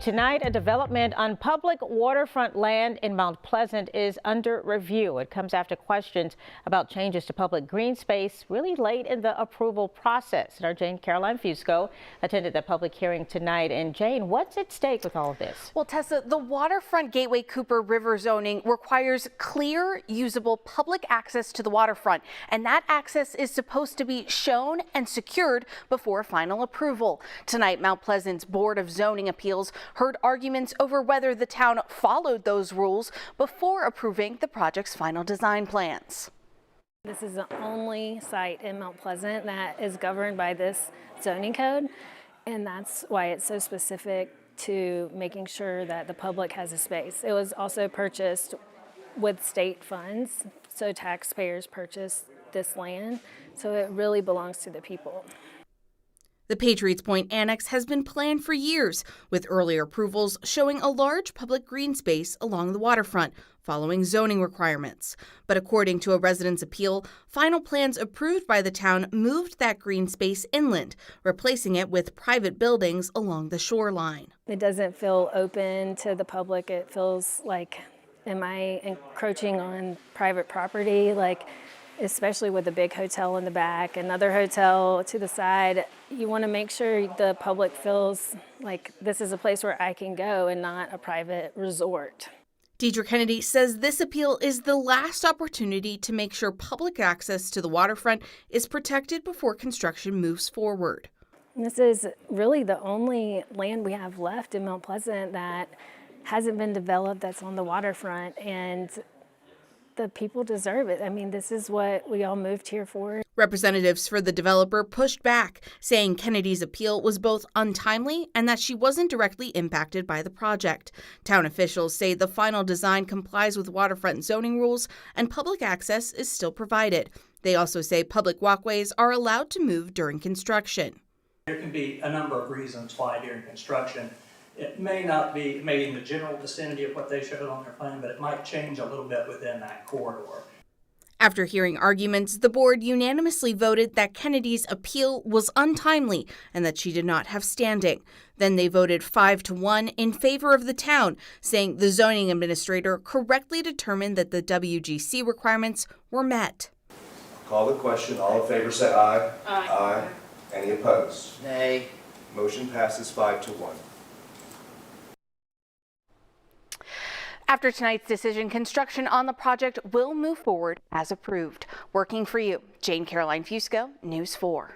Tonight, a development on public waterfront land in Mount Pleasant is under review. It comes after questions about changes to public green space really late in the approval process. And our Caroline Fusco attended the public hearing tonight. And Jane, what's at stake with all of this? Well, Tessa, the waterfront Gateway Cooper River zoning requires clear, usable public access to the waterfront. And that access is supposed to be shown and secured before final approval. Tonight, Mount Pleasant's Board of Zoning Appeals heard arguments over whether the town followed those rules before approving the project's final design plans. This is the only site in Mount Pleasant that is governed by this zoning code, and that's why it's so specific to making sure that the public has a space. It was also purchased with state funds, so taxpayers purchased this land, so it really belongs to the people. The Patriots Point Annex has been planned for years, with earlier approvals showing a large public green space along the waterfront, following zoning requirements. But according to a resident's appeal, final plans approved by the town moved that green space inland, replacing it with private buildings along the shoreline. It doesn't feel open to the public. It feels like, am I encroaching on private property? Especially with a big hotel in the back, another hotel to the side, you want to make sure the public feels like this is a place where I can go and not a private resort. Deidre Kennedy says this appeal is the last opportunity to make sure public access to the waterfront is protected before construction moves forward. This is really the only land we have left in Mount Pleasant that hasn't been developed that's on the waterfront, and the people deserve it. I mean, this is what we all moved here for. Representatives for the developer pushed back, saying Kennedy's appeal was both untimely and that she wasn't directly impacted by the project. Town officials say the final design complies with waterfront zoning rules and public access is still provided. They also say public walkways are allowed to move during construction. There can be a number of reasons why during construction it may not be maybe in the general vicinity of what they showed on their plan, but it might change a little bit within that corridor. After hearing arguments, the board unanimously voted that Kennedy's appeal was untimely and that she did not have standing. Then they voted 5-1 in favor of the town, saying the zoning administrator correctly determined that the WGC requirements were met. Call the question. All in favor say aye. Aye. Aye. Any opposed? Nay. Motion passes 5-1. After tonight's decision, construction on the project will move forward as approved. Working for you, Caroline Fusco, News 4.